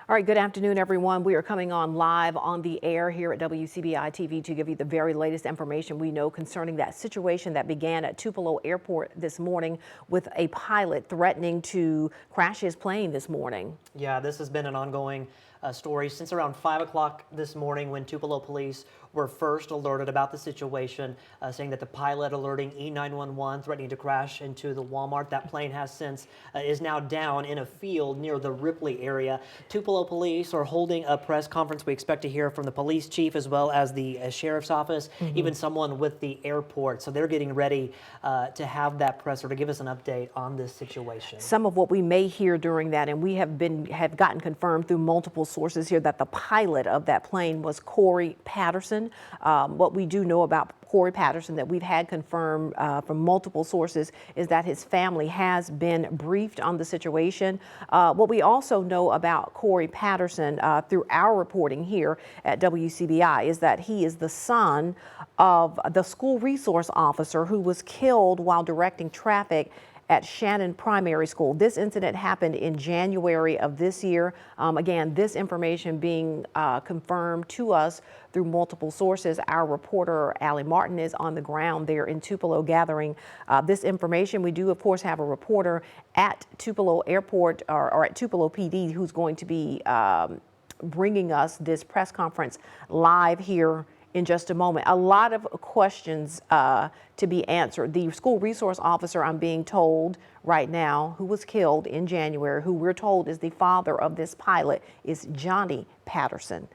All right, good afternoon, everyone. We are coming on live on the air here at WCBI TV to give you the very latest information we know concerning that situation that began at Tupelo Airport this morning with a pilot threatening to crash his plane this morning. Yeah, this has been an ongoing story since around 5 o'clock this morning when Tupelo police were first alerted about the situation, saying that the pilot alerting E911 threatening to crash into the Walmart. That plane has since is now down in a field near the Ripley area. Tupelo police are holding a press conference. We expect to hear from the police chief as well as the sheriff's office, even someone with the airport. So they're getting ready to have that presser to give us an update on this situation. Some of what we may hear during that, and we have gotten confirmed through multiple sources here that the pilot of that plane was Corey Patterson. What we do know about Corey Patterson that we've had confirmed from multiple sources is that his family has been briefed on the situation. What we also know about Corey Patterson through our reporting here at WCBI is that he is the son of the school resource officer who was killed while directing traffic at Shannon Primary School. This incident happened in January of this year. Again, this information being confirmed to us through multiple sources. Our reporter, Allie Martin, is on the ground there in Tupelo gathering this information. We do, of course, have a reporter at Tupelo Airport or at Tupelo PD who's going to be bringing us this press conference live here in just a moment. A lot of questions to be answered. The school resource officer, I'm being told right now, who was killed in January, who we're told is the father of this pilot, is Johnny Patterson.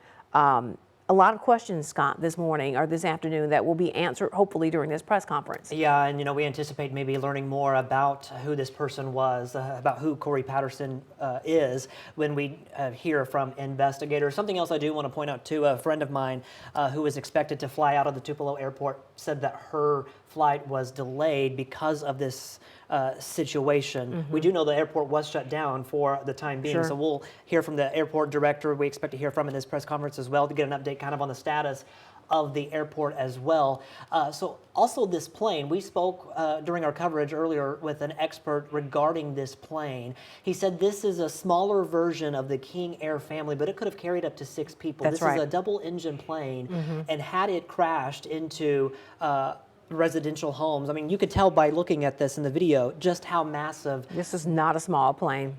A lot of questions, Scott, this morning or this afternoon that will be answered hopefully during this press conference. Yeah, and we anticipate maybe learning more about who this person was, about who Corey Patterson is when we hear from investigators. Something else I do want to point out too, a friend of mine who was expected to fly out of the Tupelo airport said that her flight was delayed because of this situation. We do know the airport was shut down for the time being, so we'll hear from the airport director. We expect to hear from in this press conference as well to get an update kind of on the status of the airport as well. So also this plane, we spoke during our coverage earlier with an expert regarding this plane. He said this is a smaller version of the King Air family, but it could have carried up to 6 people. That's right. This is a double engine plane, and had it crashed into residential homes, I mean, you could tell by looking at this in the video just how massive. This is not a small plane.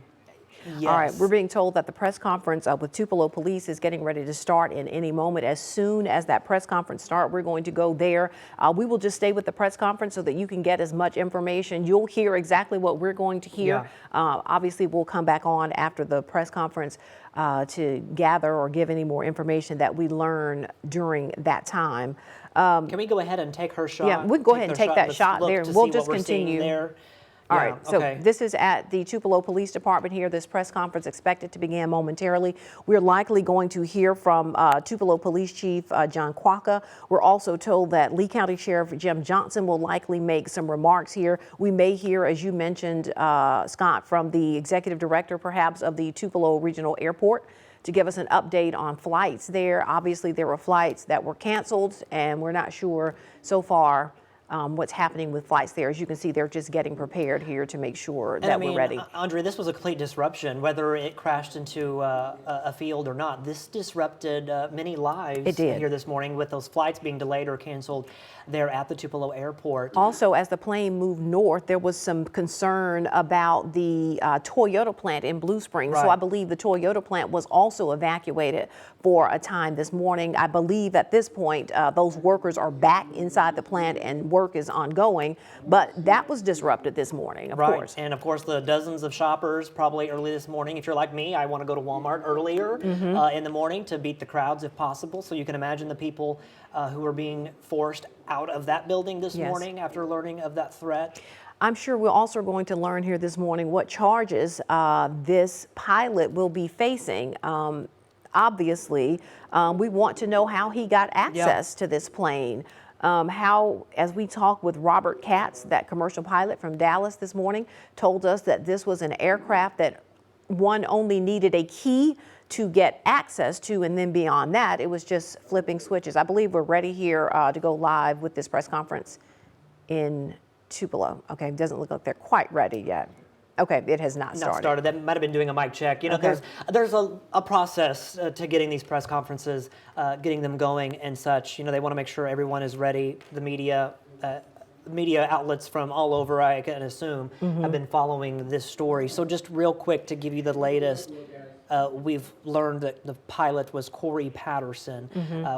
Yes. All right, we're being told that the press conference with Tupelo Police is getting ready to start in any moment. As soon as that press conference starts, we're going to go there. We will just stay with the press conference so that you can get as much information. You'll hear exactly what we're going to hear. Obviously, we'll come back on after the press conference to gather or give any more information that we learn during that time. Can we go ahead and take her shot? Yeah, we can go ahead and take that shot there, and we'll just continue. There. All right, so this is at the Tupelo Police Department here. This press conference expected to begin momentarily. We're likely going to hear from Tupelo Police Chief John Quaka. We're also told that Lee County Sheriff Jim Johnson will likely make some remarks here. We may hear, as you mentioned, Scott, from the executive director perhaps of the Tupelo Regional Airport to give us an update on flights there. Obviously, there were flights that were canceled, and we're not sure so far what's happening with flights there. As you can see, they're just getting prepared here to make sure that we're ready. Andre, this was a complete disruption, whether it crashed into a field or not. This disrupted many lives here this morning with those flights being delayed or canceled there at the Tupelo airport. Also, as the plane moved north, there was some concern about the Toyota plant in Blue Springs. So I believe the Toyota plant was also evacuated for a time this morning. I believe at this point, those workers are back inside the plant and work is ongoing, but that was disrupted this morning, of course. And of course, the dozens of shoppers probably early this morning. If you're like me, I want to go to Walmart earlier in the morning to beat the crowds if possible. So you can imagine the people who are being forced out of that building this morning after learning of that threat. I'm sure we're also going to learn here this morning what charges this pilot will be facing. Obviously, we want to know how he got access to this plane. How, as we talked with Robert Katz, that commercial pilot from Dallas this morning, told us that this was an aircraft that one only needed a key to get access to, and then beyond that, it was just flipping switches. I believe we're ready here to go live with this press conference in Tupelo. Okay, doesn't look like they're quite ready yet. Okay, it has not Not started. That might have been doing a mic check. You know, Okay. there's a process to getting these press conferences, getting them going and such. You know, they want to make sure everyone is ready. The media outlets from all over, I can assume, have been following this story. So just real quick to give you the latest, we've learned that the pilot was Corey Patterson.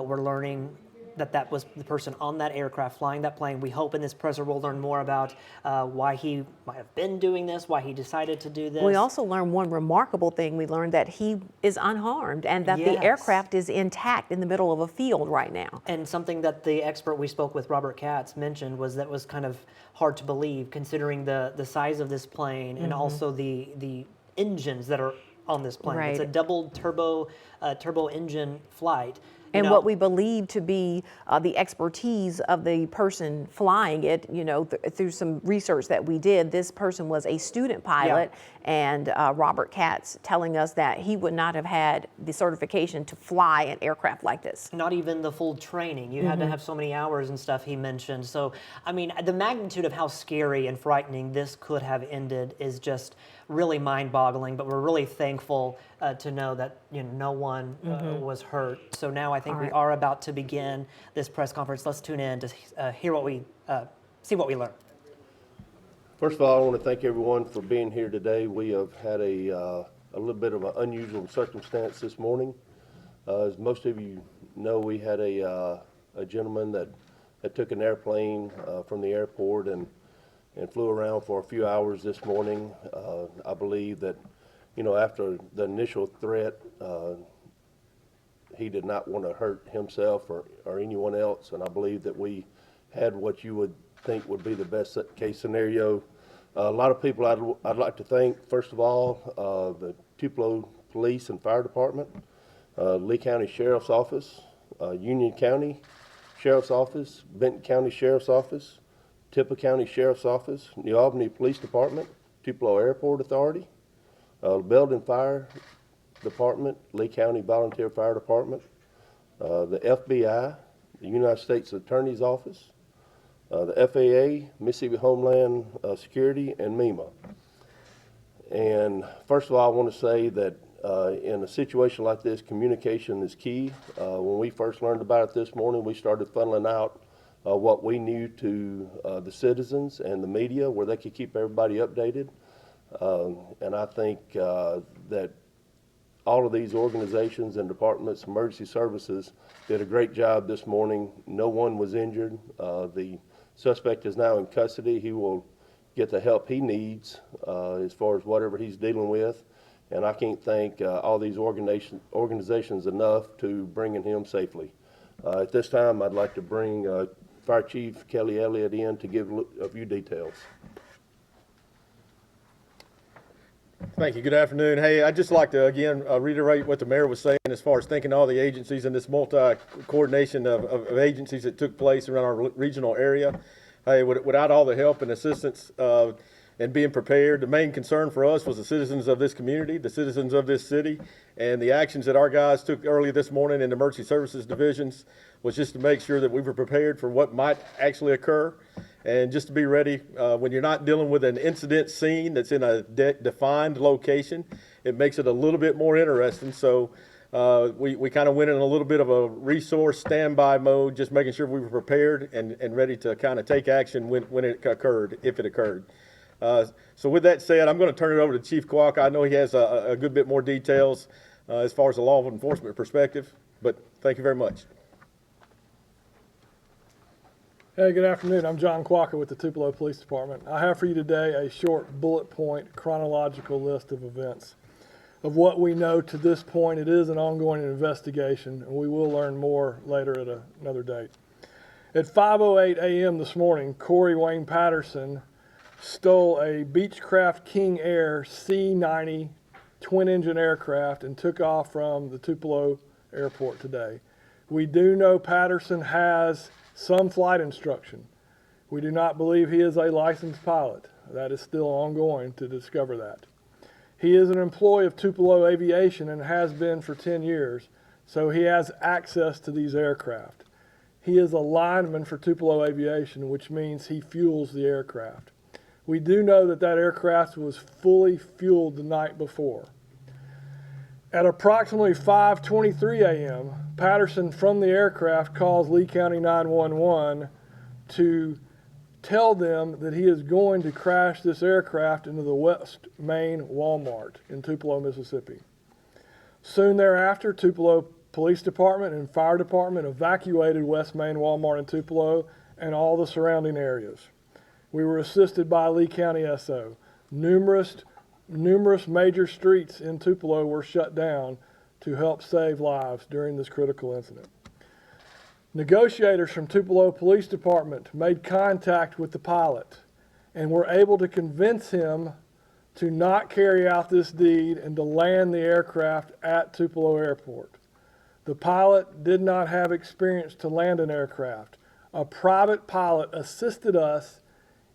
We're learning that was the person on that aircraft flying that plane. We hope in this presser we'll learn more about why he might have been doing this, why he decided to do this. We also learned one remarkable thing. We learned that he is unharmed and that the Yes. aircraft is intact in the middle of a field right now. And something that the expert we spoke with, Robert Katz, mentioned was that was kind of hard to believe considering the size of this plane and also the engines that are on this plane. It's a Right. double turbo engine flight. And what we believe to be the expertise of the person flying it, you know, through some research that we did, this person was a student pilot, and Robert Katz telling us that he would not have had the certification to fly an aircraft like this. Not even the full training. You had to have so many hours and stuff, he mentioned. So, I mean, the magnitude of how scary and frightening this could have ended is just really mind-boggling, but we're really thankful to know that no one was hurt. So now I think we are about to begin this press conference. Let's tune in to hear what we see what we learned. First of all, I want to thank everyone for being here today. We have had a little bit of an unusual circumstance this morning. As most of you know, we had a gentleman that took an airplane from the airport and flew around for a few hours this morning. I believe that, after the initial threat, he did not want to hurt himself or anyone else, and I believe that we had what you would think would be the best case scenario. A lot of people I'd like to thank, first of all, the Tupelo Police and Fire Department, Lee County Sheriff's Office, Union County Sheriff's Office, Benton County Sheriff's Office, Tippah County Sheriff's Office, New Albany Police Department, Tupelo Airport Authority, Belden Fire Department, Lee County Volunteer Fire Department, the FBI, the United States Attorney's Office, the FAA, Mississippi Homeland Security, and MEMA. And first of all, I want to say that in a situation like this, communication is key. When we first learned about it this morning, we started funneling out what we knew to the citizens and the media where they could keep everybody updated. And I think that all of these organizations and departments, emergency services, did a great job this morning. No one was injured. The suspect is now in custody. He will get the help he needs as far as whatever he's dealing with. And I can't thank all these organizations enough to bringing him safely. At this time, I'd like to bring Fire Chief Kelly Elliott in to give a few details. Thank you. Good afternoon. Hey, I'd just like to again reiterate what the mayor was saying as far as thanking all the agencies and this multi-coordination of agencies that took place around our regional area. Hey, without all the help and assistance and being prepared, the main concern for us was the citizens of this community, the citizens of this city, and the actions that our guys took early this morning in the emergency services divisions was just to make sure that we were prepared for what might actually occur. And just to be ready, when you're not dealing with an incident scene that's in a defined location, it makes it a little bit more interesting. So we kind of went in a little bit of a resource standby mode, just making sure we were prepared and ready to kind of take action when it occurred, if it occurred. So with that said, I'm going to turn it over to Chief Kwok. I know he has a good bit more details as far as the law enforcement perspective, but thank you very much. Hey, good afternoon. I'm John Quacker with the Tupelo Police Department. I have for you today a short bullet point chronological list of events. Of what we know to this point, it is an ongoing investigation, and we will learn more later at another date. At 5:08 a.m. this morning, Corey Wayne Patterson stole a Beechcraft King Air C-90 twin-engine aircraft and took off from the Tupelo Airport today. We do know Patterson has some flight instruction. We do not believe he is a licensed pilot. That is still ongoing to discover that. He is an employee of Tupelo Aviation and has been for 10 years, so he has access to these aircraft. He is a lineman for Tupelo Aviation, which means he fuels the aircraft. We do know that that aircraft was fully fueled the night before. At approximately 5:23 a.m., Patterson from the aircraft calls Lee County 911 to tell them that he is going to crash this aircraft into the West Main Walmart in Tupelo, Mississippi. Soon thereafter, Tupelo Police Department and Fire Department evacuated West Main Walmart in Tupelo and all the surrounding areas. We were assisted by Lee County SO. Numerous major streets in Tupelo were shut down to help save lives during this critical incident. Negotiators from Tupelo Police Department made contact with the pilot and were able to convince him to not carry out this deed and to land the aircraft at Tupelo Airport. The pilot did not have experience to land an aircraft. A private pilot assisted us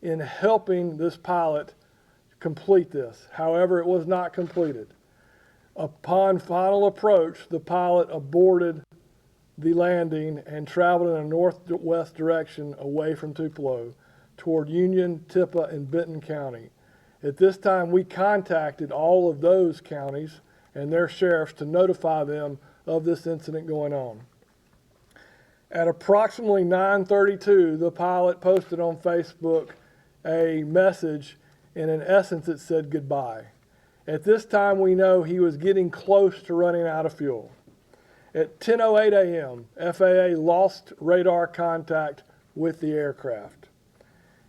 in helping this pilot complete this. However, it was not completed. Upon final approach, the pilot aborted the landing and traveled in a northwest direction away from Tupelo toward Union, Tippah, and Benton County. At this time, we contacted all of those counties and their sheriffs to notify them of this incident going on. At approximately 9:32, the pilot posted on Facebook a message, and in essence it said goodbye. At this time, we know he was getting close to running out of fuel. At 10:08 a.m., FAA lost radar contact with the aircraft.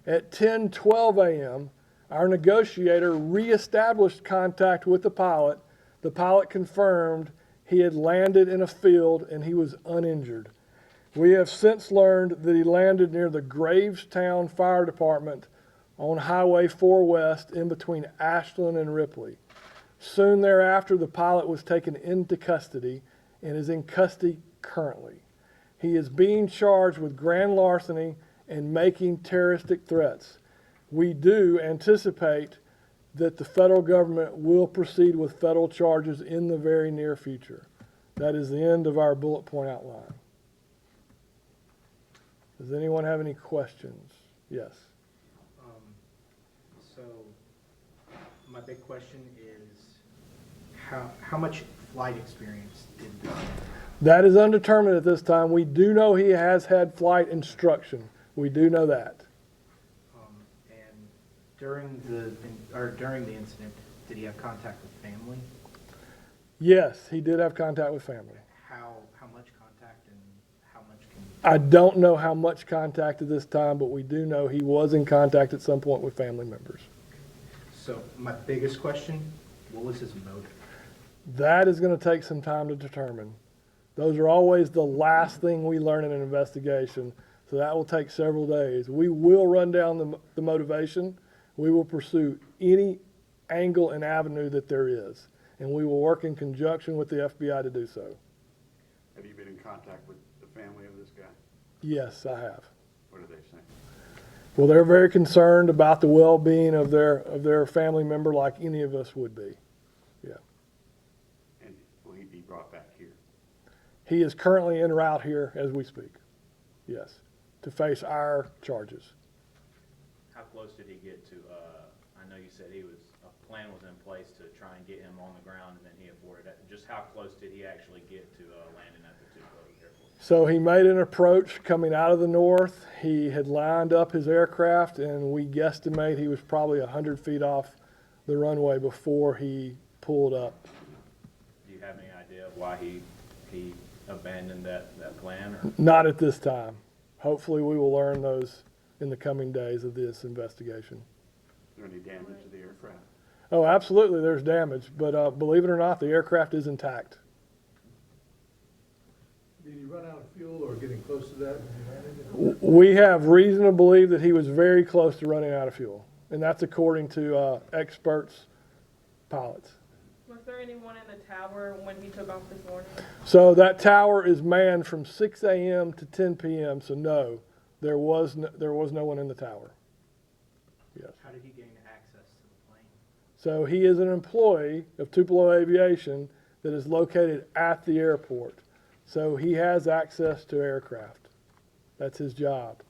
At 10:12 a.m., our negotiator reestablished contact with the pilot. The pilot confirmed he had landed in a field and he was uninjured. We have since learned that he landed near the Gravestown Fire Department on Highway 4 West in between Ashland and Ripley. Soon thereafter, the pilot was taken into custody and is in custody currently. He is being charged with grand larceny and making terroristic threats. We do anticipate that the federal government will proceed with federal charges in the very near future. That is the end of our bullet point outline. Does anyone have any questions? Yes. So my big question is how much flight experience did this man have? That is undetermined at this time. We do know he has had flight instruction. We do know that. And during the incident, did he have contact with family? Yes, he did have contact with family. How much contact and how much can? I don't know how much contact at this time, but we do know he was in contact at some point with family members. So my biggest question, what was his motive? That is going to take some time to determine. Those are always the last thing we learn in an investigation, so that will take several days. We will run down the motivation. We will pursue any angle and avenue that there is, and we will work in conjunction with the FBI to do so. Have you been in contact with the family of this guy? Yes, I have. What are they saying? Well, they're very concerned about the well-being of their family member, like any of us would be. Yeah. And will he be brought back here? He is currently en route here as we speak. Yes, to face our charges. How close did he get to, I know you said a plan was in place to try and get him on the ground and then he aborted it. Just how close did he actually get to landing at the Tupelo airport? So he made an approach coming out of the north. He had lined up his aircraft, and we guesstimate he was probably 100 feet off the runway before he pulled up. Do you have any idea of why he abandoned that plan? Or? Not at this time. Hopefully we will learn those in the coming days of this investigation. Is there any damage to the aircraft? Oh, absolutely, there's damage, but believe it or not, the aircraft is intact. Did he run out of fuel or getting close to that when he landed? We have reason to believe that he was very close to running out of fuel, and that's according to experts, pilots. Was there anyone in the tower when he took off this morning? So that tower is manned from 6 a.m. to 10 p.m., so no, there was no one in the tower. Yes. How did he gain access to the plane? So he is an employee of Tupelo Aviation that is located at the airport. So he has access to aircraft. That's his job.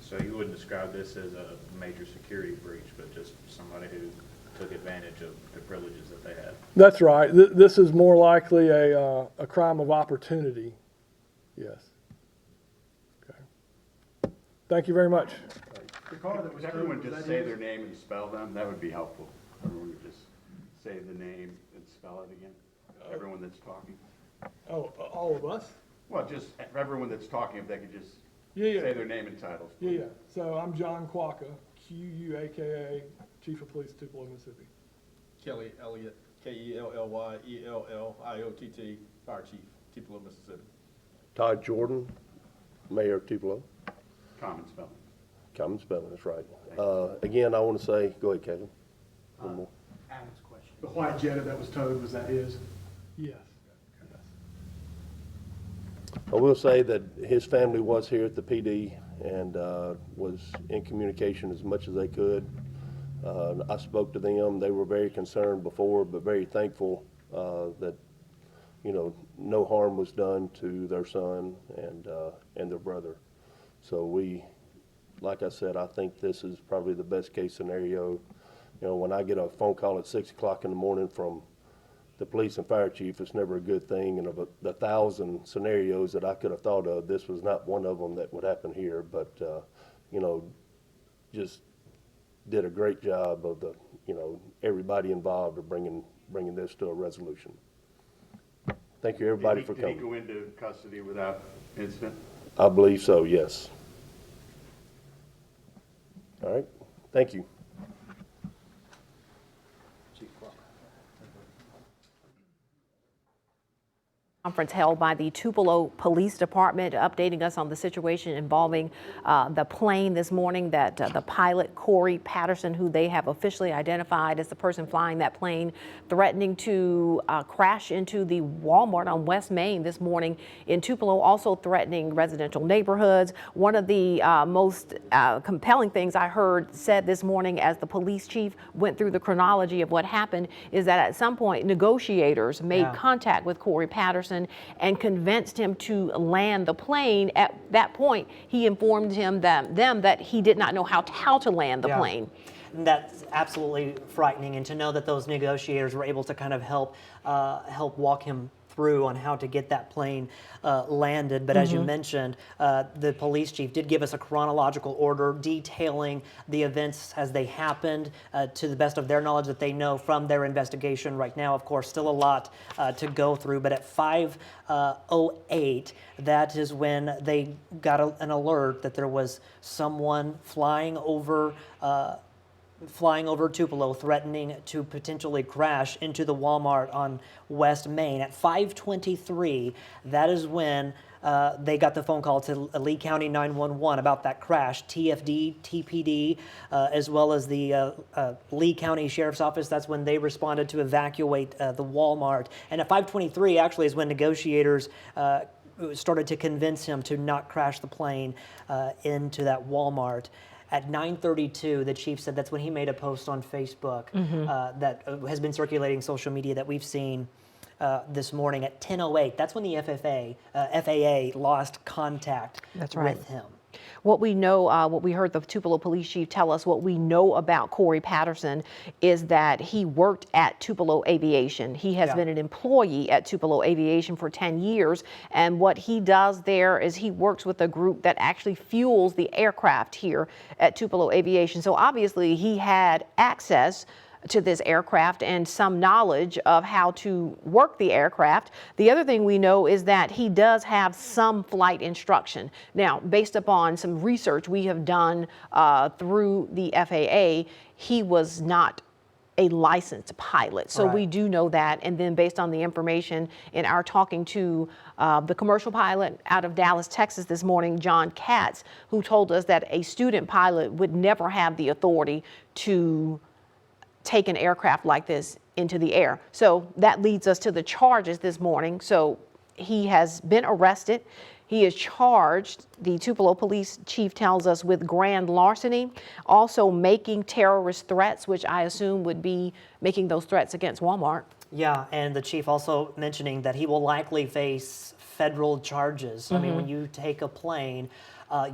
So you wouldn't describe this as a major security breach, but just somebody who took advantage of the privileges that they had? That's right. This is more likely a crime of opportunity. Yes. Okay. Thank you very much. The car that was Could towed, everyone was just that say his? their name and spell them? That would be helpful. Everyone would just say the name and spell it again. Everyone that's talking. Oh, all of us? Well, just everyone that's talking, if they could just Yeah. say their name and titles. Yeah. So I'm John Quaka, Quaka, Chief of Police, Tupelo, Mississippi. Kelly Elliott, Kellyelliott, Fire Chief, Tupelo, Mississippi. Todd Jordan, Mayor of Tupelo. Common spelling. Common spelling, that's right. Again, I want to say, go ahead, Kevin. One more. Adam's question. The white Jetta that was towed, was that his? Yes. I will say that his family was here at the PD and was in communication as much as they could. I spoke to them. They were very concerned before, but very thankful that, you know, no harm was done to their son and their brother. So we, like I said, I think this is probably the best case scenario. You know, when I get a phone call at 6 o'clock in the morning from the police and fire chief, it's never a good thing. And of the 1,000 scenarios that I could have thought of, this was not one of them that would happen here. But, you know, just did a great job of the, you know, everybody involved of bringing this to a resolution. Thank you, everybody, for Did he coming. go into custody without incident? I believe so, yes. All right, thank you. Conference held by the Tupelo Police Department, updating us on the situation involving the plane this morning that the pilot, Corey Patterson, who they have officially identified as the person flying that plane, threatening to crash into the Walmart on West Main this morning in Tupelo, also threatening residential neighborhoods. One of the most compelling things I heard said this morning as the police chief went through the chronology of what happened is that at some point negotiators made contact with Corey Patterson and convinced him to land the plane. At that point, he informed them that he did not know how to land the plane. And that's absolutely frightening, and to know that those negotiators were able to kind of help walk him through on how to get that plane landed. But as you mentioned, the police chief did give us a chronological order detailing the events as they happened to the best of their knowledge that they know from their investigation right now. Of course, still a lot to go through, but at 5:08, that is when they got an alert that there was someone flying over Tupelo, threatening to potentially crash into the Walmart on West Main. At 5:23, that is when they got the phone call to Lee County 911 about that crash. TFD, TPD, as well as the Lee County Sheriff's Office, that's when they responded to evacuate the Walmart. And at 5:23 actually is when negotiators started to convince him to not crash the plane into that Walmart. At 9:32, the chief said that's when he made a post on Facebook that has been circulating social media that we've seen this morning. At 10:08, that's when the FAA lost contact with him. What we know, what we heard the Tupelo police chief tell us, what we know about Corey Patterson is that he worked at Tupelo Aviation. He has been an employee at Tupelo Aviation for 10 years. And what he does there is he works with a group that actually fuels the aircraft here at Tupelo Aviation. So obviously he had access to this aircraft and some knowledge of how to work the aircraft. The other thing we know is that he does have some flight instruction. Now, based upon some research we have done through the FAA, he was not a licensed pilot. So we do know that. And then based on the information in our talking to the commercial pilot out of Dallas, Texas this morning, John Katz, who told us that a student pilot would never have the authority to take an aircraft like this into the air. So that leads us to the charges this morning. So he has been arrested. He is charged, the Tupelo police chief tells us, with grand larceny, also making terrorist threats, which I assume would be making those threats against Walmart. Yeah, and the chief also mentioning that he will likely face federal charges. I mean, when you take a plane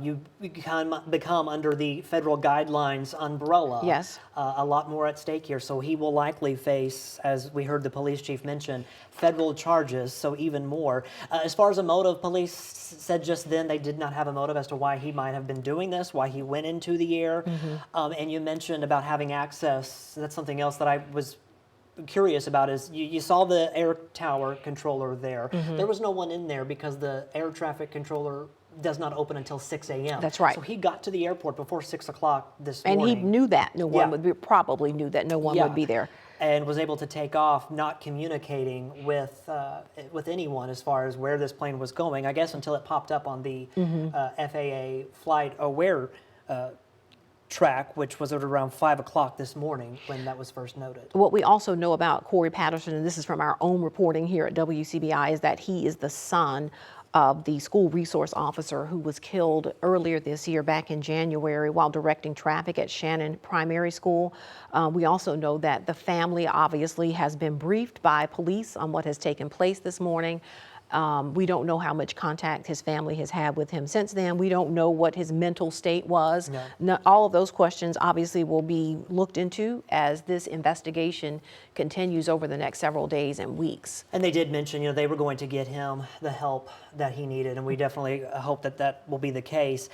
you become under the federal guidelines umbrella. Yes. A lot more at stake here. So he will likely face, as we heard the police chief mention, federal charges, so even more. As far as a motive, police said just then they did not have a motive as to why he might have been doing this, why he went into the air. And you mentioned about having access. That's something else that I was curious about is you saw the air tower controller there. There was no one in there because the air traffic controller does not open until 6 a.m. That's right. So he got to the airport before 6 o'clock this And morning. he knew that no one Yeah. would be, probably knew that no one would be there. And was able to take off, not communicating with anyone as far as where this plane was going, I guess until it popped up on the FAA flight aware track, which was at around 5 o'clock this morning when that was first noted. What we also know about Corey Patterson, and this is from our own reporting here at WCBI, is that he is the son of the school resource officer who was killed earlier this year, back in January, while directing traffic at Shannon Primary School. We also know that the family obviously has been briefed by police on what has taken place this morning. We don't know how much contact his family has had with him since then. We don't know what his mental state was. All of those questions obviously will be looked into as this investigation continues over the next several days and weeks. And they did mention, they were going to get him the help that he needed, and we definitely hope that that will be the case.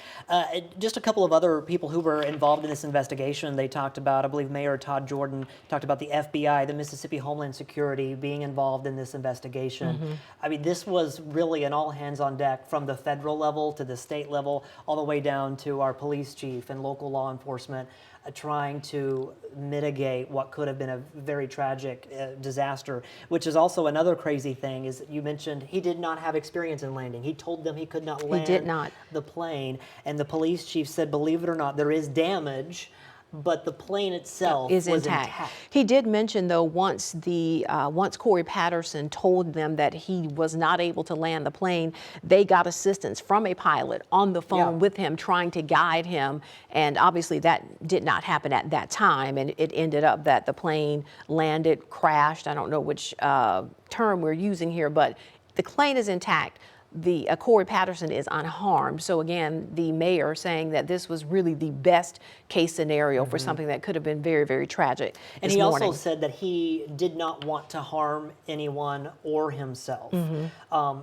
Just a couple of other people who were involved in this investigation, they talked about, I believe Mayor Todd Jordan talked about the FBI, the Mississippi Homeland Security being involved in this investigation. I mean, this was really an all hands on deck from the federal level to the state level, all the way down to our police chief and local law enforcement, trying to mitigate what could have been a very tragic disaster, which is also another crazy thing is you mentioned he did not have experience in landing. He told them he could not land the plane, and the police chief said, believe it or not, there is damage, but the plane itself is was intact. He did mention, though, once Corey Patterson told them that he was not able to land the plane, they got assistance from a pilot on the phone with him, trying to guide him. And obviously that did not happen at that time. And it ended up that the plane landed, crashed. I don't know which term we're using here, but the plane is intact. Corey Patterson is unharmed. So again, the mayor saying that this was really the best case scenario for something that could have been very, very tragic. And he also said that he did not want to harm anyone or himself.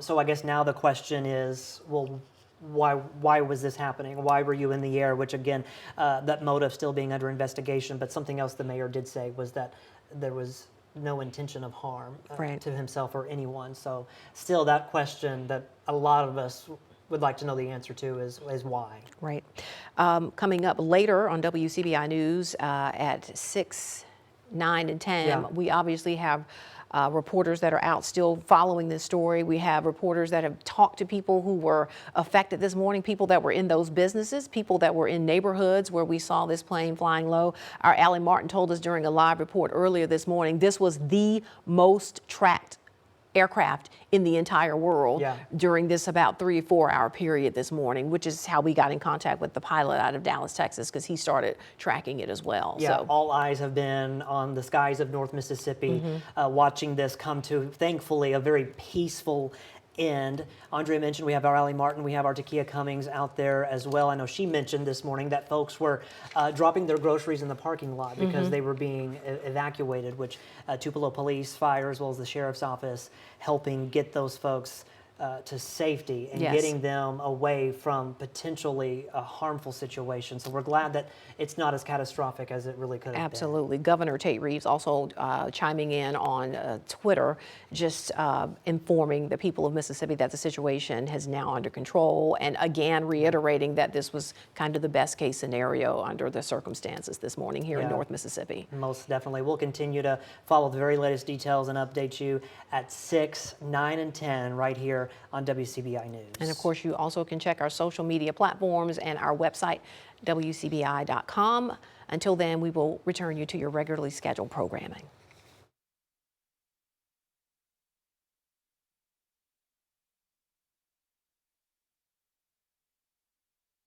So I guess now the question is, well, why was this happening? Why were you in the air? Which again, that motive still being under investigation. But something else the mayor did say was that there was no intention of harm to himself or anyone. So still that question that a lot of us would like to know the answer to is why. Right. Coming up later on WCBI News at 6, 9, and 10, we obviously have reporters that are out still following this story. We have reporters that have talked to people who were affected this morning, people that were in those businesses, people that were in neighborhoods where we saw this plane flying low. Our Allie Martin told us during a live report earlier this morning, this was the most tracked aircraft in the entire world during this about 3 or 4 hour period this morning, which is how we got in contact with the pilot out of Dallas, Texas, because he started tracking it as well. Yeah, so all eyes have been on the skies of North Mississippi, watching this come to, thankfully, a very peaceful end. Andrea mentioned we have our Allie Martin, we have our Takia Cummings out there as well. I know she mentioned this morning that folks were dropping their groceries in the parking lot because they were being evacuated, which Tupelo Police, Fire, as well as the Sheriff's Office, helping get those folks to safety and getting them away from potentially a harmful situation. So we're glad that it's not as catastrophic as it really could have Absolutely. Governor Tate Reeves also chiming in on Twitter, just informing the people of Mississippi that the situation is now under control, and again reiterating that this was kind of the best case scenario under the circumstances this morning here in North Mississippi. Most definitely. We'll continue to follow the very latest details and update you at 6, 9, and 10 right here on WCBI News. And of course, you also can check our social media platforms and our website, WCBI.com. Until then, we will return you to your regularly scheduled programming.